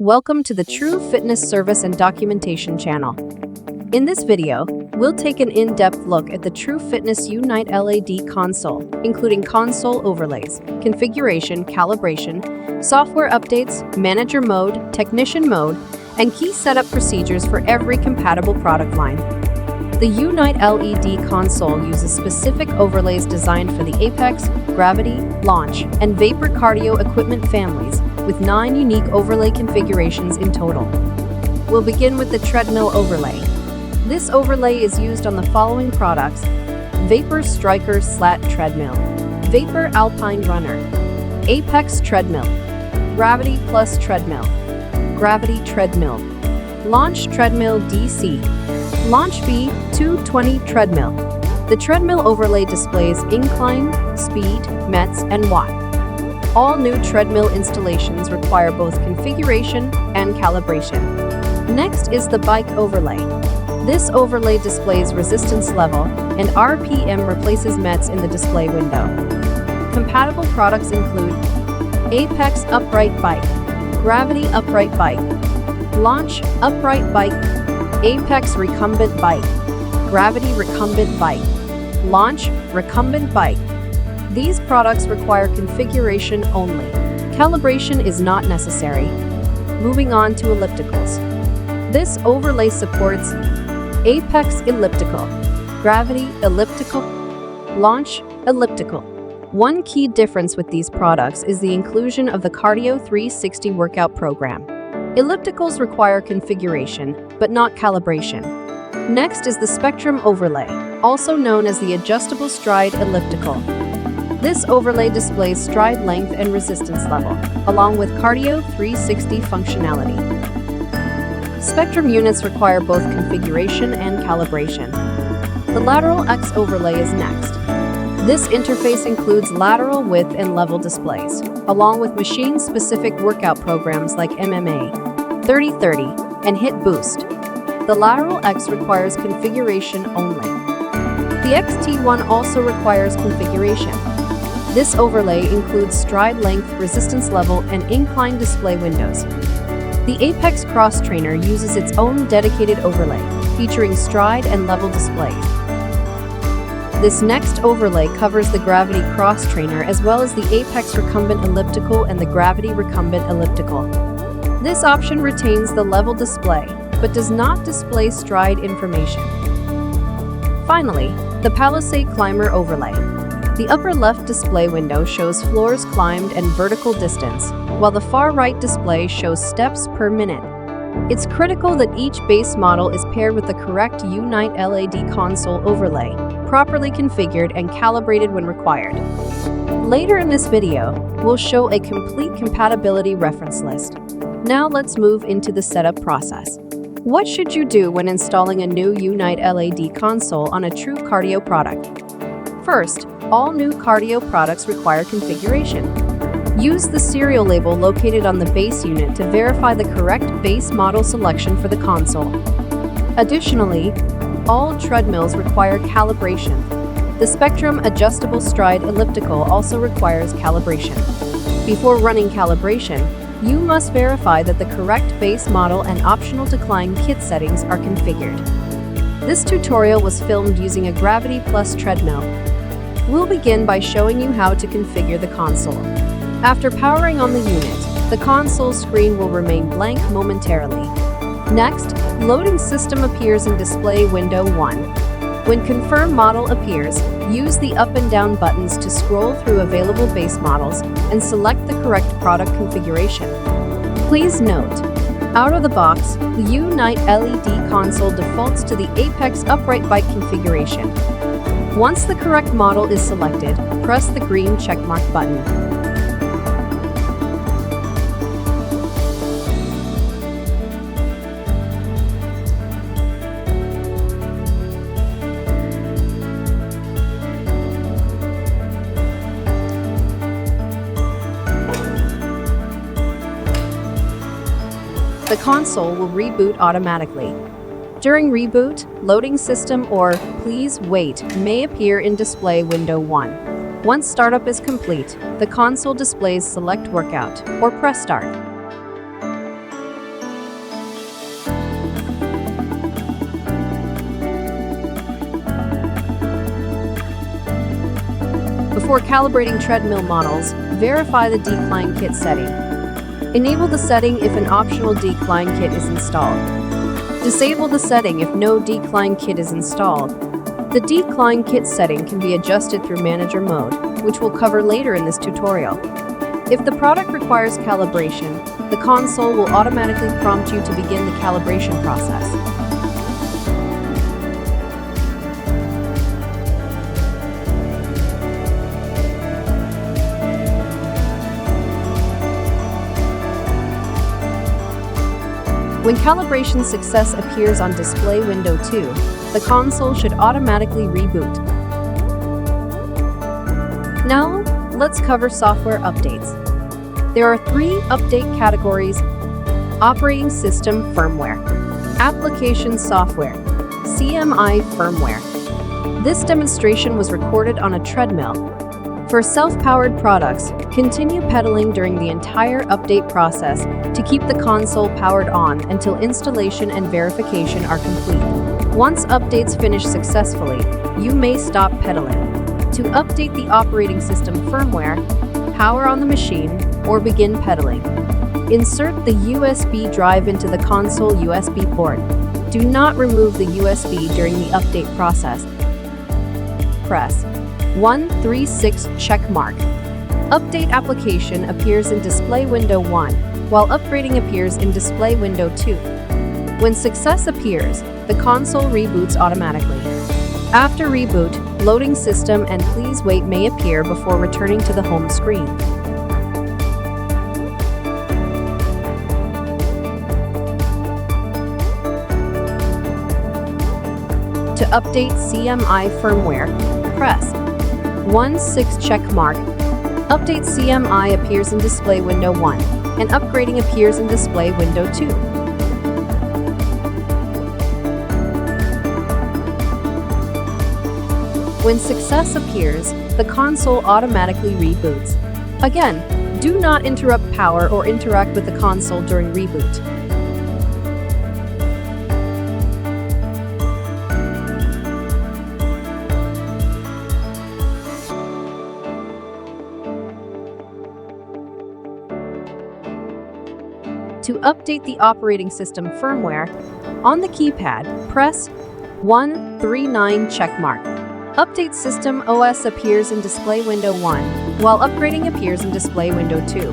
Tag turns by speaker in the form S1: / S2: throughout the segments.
S1: Welcome to the True Fitness Service and Documentation channel. In this video, we'll take an in-depth look at the True Fitness Unite LED console, including console overlays, configuration, calibration, software updates, manager mode, technician mode, and key setup procedures for every compatible product line. The Unite LED console uses specific overlays designed for the Apex, Gravity, Launch, and Vapor cardio equipment families, with 9 unique overlay configurations in total. We'll begin with the Treadmill overlay. This overlay is used on the following products: Vapor Striker Slat Treadmill, Vapor Alpine Runner, Apex Treadmill, Gravity Plus Treadmill, Gravity Treadmill, Launch Treadmill DC, Launch V220 Treadmill. The treadmill overlay displays incline, speed, METs, and watt. All new treadmill installations require both configuration and calibration. Next is the bike overlay. This overlay displays resistance level, and RPM replaces METs in the display window. Compatible products include Apex Upright Bike, Gravity Upright Bike, Launch Upright Bike, Apex Recumbent Bike, Gravity Recumbent Bike, Launch Recumbent Bike. These products require configuration only. Calibration is not necessary. Moving on to ellipticals. This overlay supports Apex Elliptical, Gravity Elliptical, Launch Elliptical. One key difference with these products is the inclusion of the Cardio 360 workout program. Ellipticals require configuration, but not calibration. Next is the Spectrum overlay, also known as the Adjustable Stride Elliptical. This overlay displays stride length and resistance level, along with Cardio 360 functionality. Spectrum units require both configuration and calibration. The Lateral X overlay is next. This interface includes lateral width and level displays, along with machine-specific workout programs like MMA, 30/30, and HIIT Boost. The Lateral X requires configuration only. The XT1 also requires configuration. This overlay includes stride length, resistance level, and incline display windows. The Apex Cross Trainer uses its own dedicated overlay, featuring stride and level displays. This next overlay covers the Gravity Cross Trainer as well as the Apex Recumbent Elliptical and the Gravity Recumbent Elliptical. This option retains the level display, but does not display stride information. Finally, the Palisade Climber overlay. The upper left display window shows floors climbed and vertical distance, while the far right display shows steps per minute. It's critical that each base model is paired with the correct Unite LED console overlay, properly configured and calibrated when required. Later in this video, we'll show a complete compatibility reference list. Now let's move into the setup process. What should you do when installing a new Unite LED console on a true cardio product? First, all new cardio products require configuration. Use the serial label located on the base unit to verify the correct base model selection for the console. Additionally, all treadmills require calibration. The Spectrum Adjustable Stride Elliptical also requires calibration. Before running calibration, you must verify that the correct base model and optional decline kit settings are configured. This tutorial was filmed using a Gravity Plus treadmill. We'll begin by showing you how to configure the console. After powering on the unit, the console screen will remain blank momentarily. Next, Loading System appears in display window 1. When Confirm Model appears, use the up and down buttons to scroll through available base models and select the correct product configuration. Please note, out of the box, the Unite LED console defaults to the Apex Upright Bike configuration. Once the correct model is selected, press the green checkmark button. The console will reboot automatically. During reboot, Loading System or Please Wait may appear in display window 1. Once startup is complete, the console displays Select Workout or press Start. Before calibrating treadmill models, verify the decline kit setting. Enable the setting if an optional decline kit is installed. Disable the setting if no decline kit is installed. The decline kit setting can be adjusted through Manager mode, which we'll cover later in this tutorial. If the product requires calibration, the console will automatically prompt you to begin the calibration process. When calibration success appears on display window 2, the console should automatically reboot. Now, let's cover software updates. There are 3 update categories: Operating System Firmware, Application Software, CMI Firmware. This demonstration was recorded on a treadmill. For self-powered products, continue pedaling during the entire update process to keep the console powered on until installation and verification are complete. Once updates finish successfully, you may stop pedaling. To update the operating system firmware, power on the machine, or begin pedaling. Insert the USB drive into the console USB port. Do not remove the USB during the update process. Press 136 check mark. Update application appears in display window 1, while upgrading appears in display window 2. When success appears, the console reboots automatically. After reboot, loading system and please wait may appear before returning to the home screen. To update CMI firmware, press 16 check mark. Update CMI appears in display window 1, and upgrading appears in display window 2. When success appears, the console automatically reboots. Again, do not interrupt power or interact with the console during reboot. To update the operating system firmware, on the keypad, press 139 checkmark. Update System OS appears in display window 1, while upgrading appears in display window 2.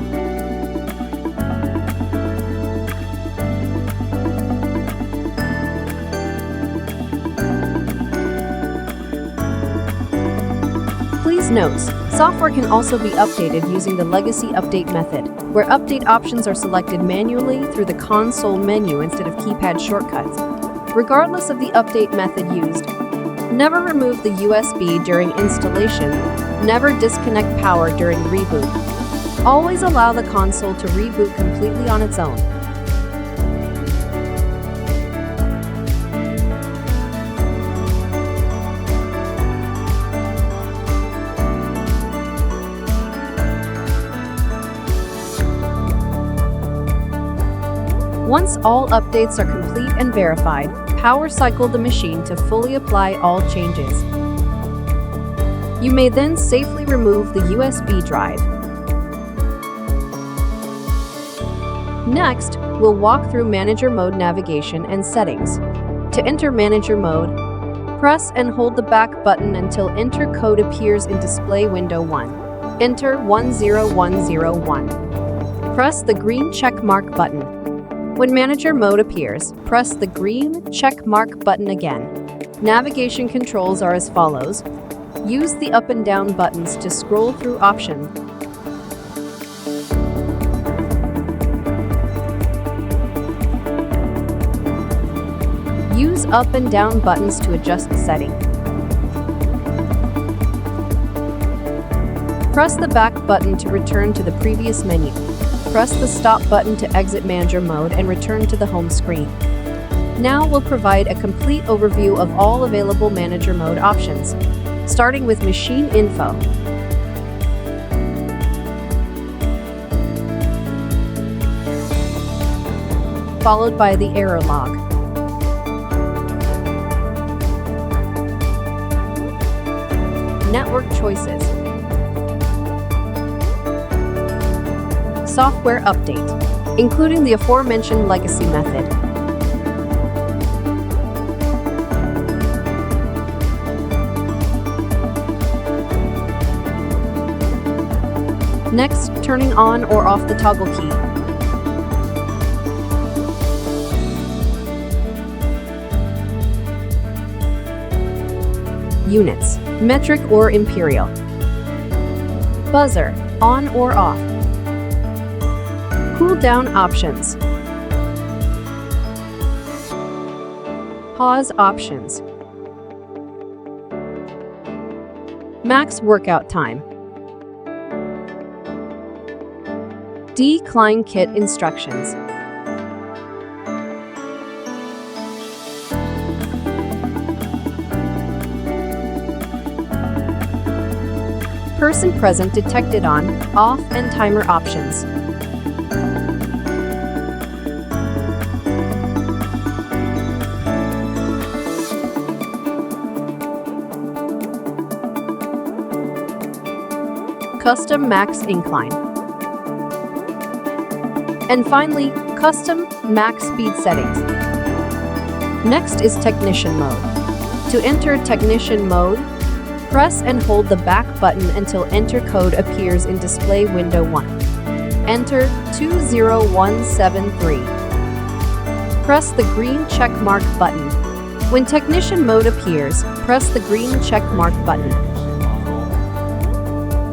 S1: Please note, software can also be updated using the legacy update method, where update options are selected manually through the console menu instead of keypad shortcuts. Regardless of the update method used, never remove the USB during installation, never disconnect power during reboot. Always allow the console to reboot completely on its own. Once all updates are complete and verified, power cycle the machine to fully apply all changes. You may then safely remove the USB drive. Next, we'll walk through Manager Mode navigation and settings. To enter Manager Mode, press and hold the back button until Enter code appears in display window 1. Enter 10101. Press the green check mark button. When Manager Mode appears, press the green check mark button again. Navigation controls are as follows. Use the up and down buttons to scroll through options. Use up and down buttons to adjust the setting. Press the back button to return to the previous menu. Press the stop button to exit Manager Mode and return to the home screen. Now we'll provide a complete overview of all available Manager Mode options, starting with Machine Info. Followed by the error log. Network choices. software update, including the aforementioned legacy method. Next, turning on or off the toggle key. Units, metric or imperial. Buzzer, on or off. Cool down options. Pause options. Max workout time. Decline kit instructions. Person present detected on, off, and timer options. Custom max incline. And finally, custom max speed settings. Next is technician mode. To enter technician mode, press and hold the back button until enter code appears in display window 1. Enter 20173. Press the green check mark button. When technician mode appears, press the green check mark button.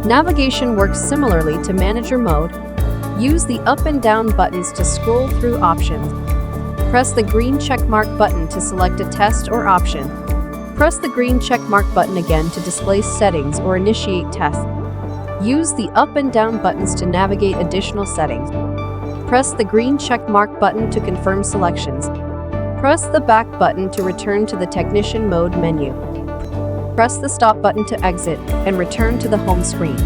S1: Navigation works similarly to manager mode. Use the up and down buttons to scroll through options. Press the green checkmark button to select a test or option. Press the green checkmark button again to display settings or initiate tests. Use the up and down buttons to navigate additional settings. Press the green checkmark button to confirm selections. Press the back button to return to the technician mode menu. Press the stop button to exit and return to the home screen.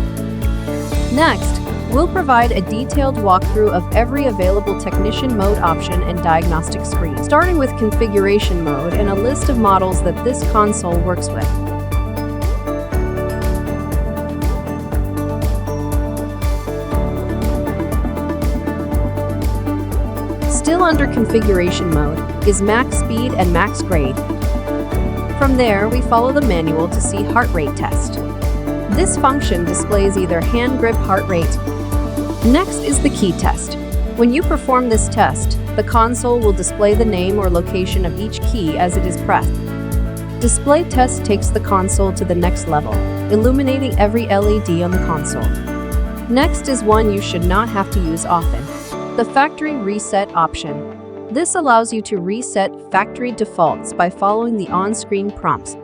S1: Next, we'll provide a detailed walkthrough of every available technician mode option and diagnostic screen, starting with configuration mode and a list of models that this console works with. Still under configuration mode is max speed and max grade. From there, we follow the manual to see heart rate test. This function displays either hand grip heart rate. Next is the key test. When you perform this test, the console will display the name or location of each key as it is pressed. Display test takes the console to the next level, illuminating every LED on the console. Next is one you should not have to use often, the factory reset option. This allows you to reset factory defaults by following the on-screen prompts.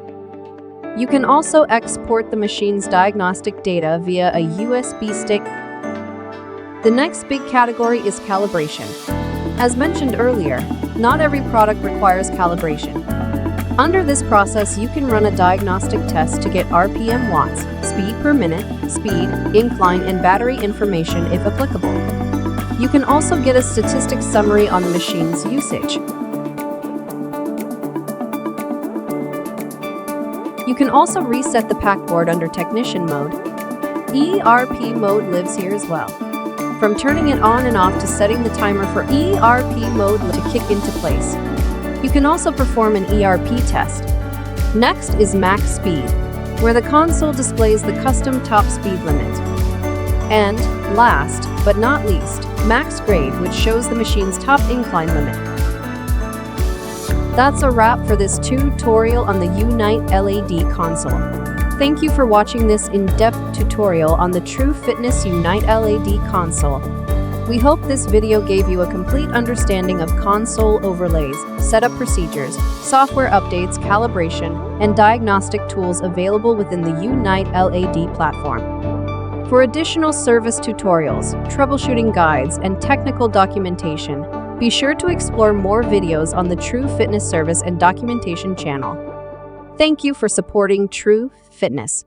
S1: You can also export the machine's diagnostic data via a USB stick. The next big category is calibration. As mentioned earlier, not every product requires calibration. Under this process, you can run a diagnostic test to get RPM watts, speed per minute, speed, incline, and battery information if applicable. You can also get a statistics summary on the machine's usage. You can also reset the packboard under technician mode. ERP mode lives here as well. From turning it on and off to setting the timer for ERP mode to kick into place. You can also perform an ERP test. Next is max speed, where the console displays the custom top speed limit. And last, but not least, max grade, which shows the machine's top incline limit. That's a wrap for this tutorial on the Unite LED console. Thank you for watching this in-depth tutorial on the True Fitness Unite LED console. We hope this video gave you a complete understanding of console overlays, setup procedures, software updates, calibration, and diagnostic tools available within the Unite LED platform. For additional service tutorials, troubleshooting guides, and technical documentation, be sure to explore more videos on the True Fitness Service and Documentation channel. Thank you for supporting True Fitness.